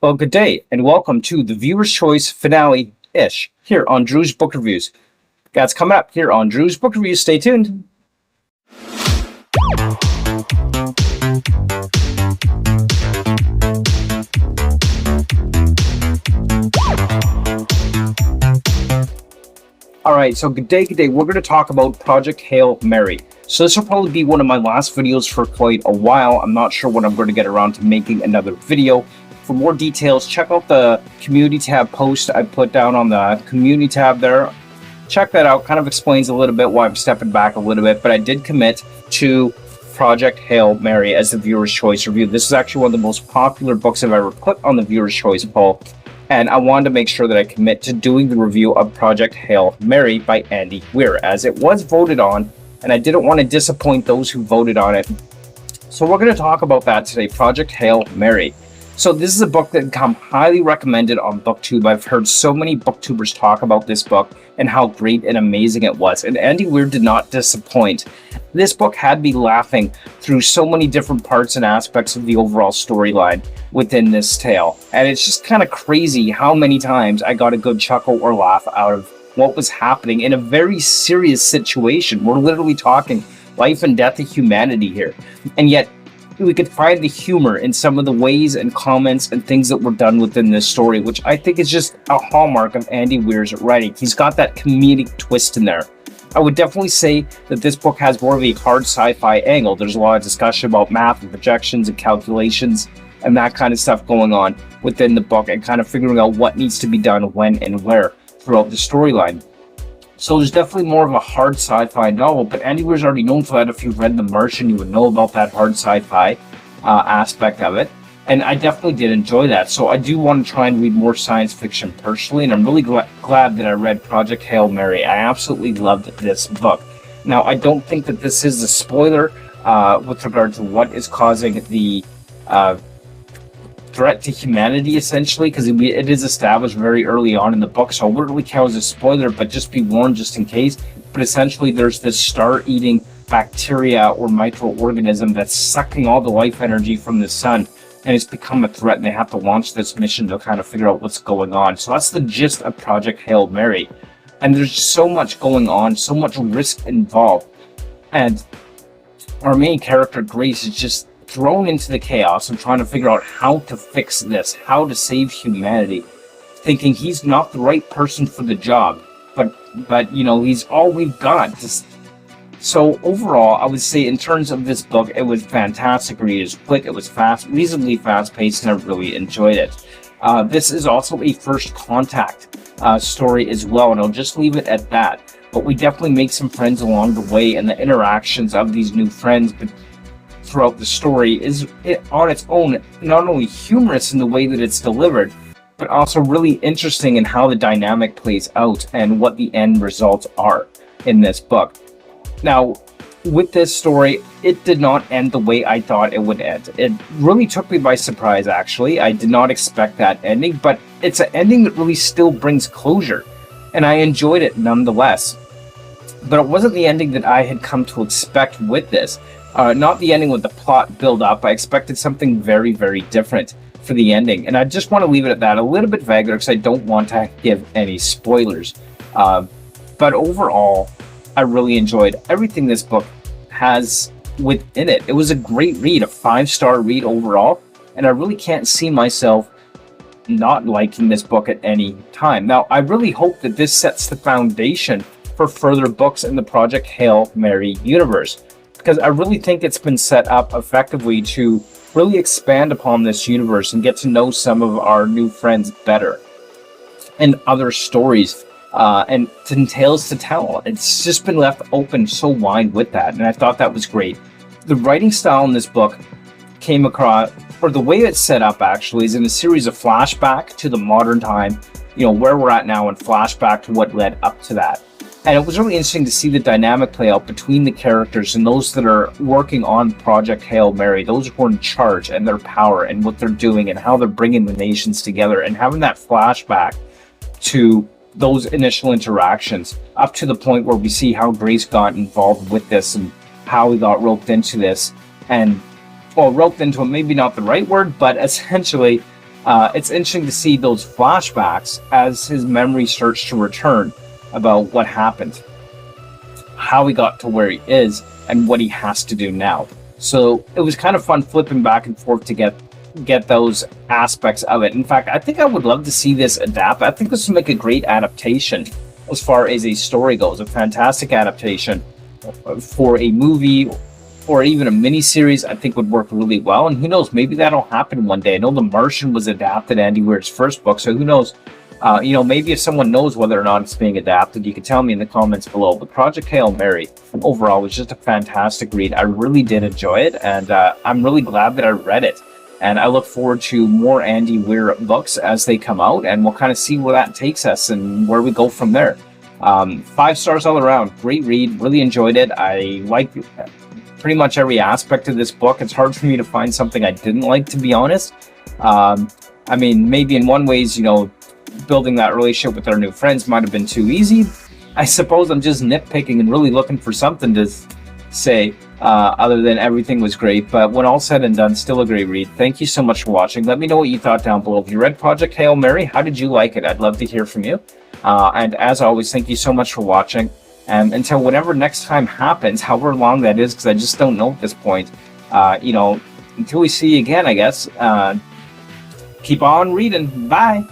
Well, good day, and welcome to the Viewer's Choice finale-ish here on Drew's Book Reviews. That's coming up here on Drew's Book Reviews. Stay tuned. Alright, so good day. We're going to talk about Project Hail Mary. So this will probably be one of my last videos for quite a while. I'm not sure when I'm going to get around to making another video. For more details, check out the community tab post I put down on the community tab there. Check that out. Kind of explains a little bit why I'm stepping back a little bit, but I did commit to Project Hail Mary as the Viewer's Choice review. This is actually one of the most popular books I've ever put on the Viewer's Choice poll, and I wanted to make sure that I commit to doing the review of Project Hail Mary by Andy Weir, as it was voted on, and I didn't want to disappoint those who voted on it. So we're going to talk about that today, Project Hail Mary. So this is a book that come highly recommended on BookTube. I've heard so many booktubers talk about this book and how great and amazing it was. And Andy Weir did not disappoint. This book had me laughing through so many different parts and aspects of the overall storyline within this tale. And it's just kind of crazy how many times I got a good chuckle or laugh out of what was happening in a very serious situation. We're literally talking life and death of humanity here. And yet, we could find the humor in some of the ways and comments and things that were done within this story, which I think is just a hallmark of Andy Weir's writing. He's got that comedic twist in there. I would definitely say that this book has more of a hard sci-fi angle. There's a lot of discussion about math and projections and calculations and that kind of stuff going on within the book and kind of figuring out what needs to be done when and where throughout the storyline. So there's definitely more of a hard sci-fi novel, but Andy Weir's already known for that. If you've read The Martian, you would know about that hard sci-fi aspect of it. And I definitely did enjoy that. So I do want to try and read more science fiction personally, and I'm really glad that I read Project Hail Mary. I absolutely loved this book. Now, I don't think that this is a spoiler with regard to what is causing the threat to humanity, essentially, because it is established very early on in the book, so I wouldn't really count as a spoiler, but just be warned just in case. But essentially, there's this star-eating bacteria or microorganism that's sucking all the life energy from the sun, and it's become a threat, and they have to launch this mission to kind of figure out what's going on. So that's the gist of Project Hail Mary, and there's just so much going on, so much risk involved, and our main character, Grace, is just thrown into the chaos and trying to figure out how to fix this, how to save humanity, thinking he's not the right person for the job, but you know, he's all we've got. So overall, I would say in terms of this book, it was fantastic read. It was quick, it was fast, reasonably fast-paced, and I really enjoyed it. This is also a first contact story as well, and I'll just leave it at that. But we definitely make some friends along the way, and the interactions of these new friends throughout the story is on its own not only humorous in the way that it's delivered, but also really interesting in how the dynamic plays out and what the end results are in this book. Now, with this story, it did not end the way I thought it would end. It really took me by surprise, actually. I did not expect that ending, but it's an ending that really still brings closure, and I enjoyed it nonetheless. But it wasn't the ending that I had come to expect with this. Not the ending with the plot build up. I expected something very, very different for the ending. And I just want to leave it at that, a little bit vague because I don't want to give any spoilers. But overall, I really enjoyed everything this book has within it. It was a great read, a 5-star read overall. And I really can't see myself not liking this book at any time. Now, I really hope that this sets the foundation for further books in the Project Hail Mary universe, because I really think it's been set up effectively to really expand upon this universe and get to know some of our new friends better and other stories and tales to tell. It's just been left open so wide with that, and I thought that was great. The writing style in this book came across, or the way it's set up actually, is in a series of flashback to the modern time, you know, where we're at now, and flashback to what led up to that. And it was really interesting to see the dynamic play out between the characters and those that are working on Project Hail Mary, those who are in charge and their power and what they're doing and how they're bringing the nations together, and having that flashback to those initial interactions up to the point where we see how Grace got involved with this and how he got roped into this. And, well, roped into it, maybe not the right word, but essentially it's interesting to see those flashbacks as his memory starts to return about what happened, how he got to where he is, and what he has to do now. So it was kind of fun flipping back and forth to get those aspects of it. In fact, I think I would love to see this adapt. I think this would make a great adaptation as far as a story goes, a fantastic adaptation for a movie or even a mini-series. I think would work really well, and who knows, maybe that'll happen one day. I know The Martian was adapted, Andy Weir's first book, so who knows, maybe if someone knows whether or not it's being adapted, you can tell me in the comments below. But Project Hail Mary overall was just a fantastic read. I really did enjoy it, and I'm really glad that I read it. And I look forward to more Andy Weir books as they come out, and we'll kind of see where that takes us and where we go from there. 5 stars all around. Great read. Really enjoyed it. I like pretty much every aspect of this book. It's hard for me to find something I didn't like, to be honest. I mean, maybe in one ways, building that relationship with our new friends might have been too easy. I suppose I'm just nitpicking and really looking for something to say other than everything was great. But when all said and done, still a great read. Thank you so much for watching. Let me know what you thought down below. If you read Project Hail Mary, how did you like it? I'd love to hear from you. And as always, thank you so much for watching. And until whatever next time happens, however long that is, because I just don't know at this point, until we see you again, I guess, keep on reading. Bye.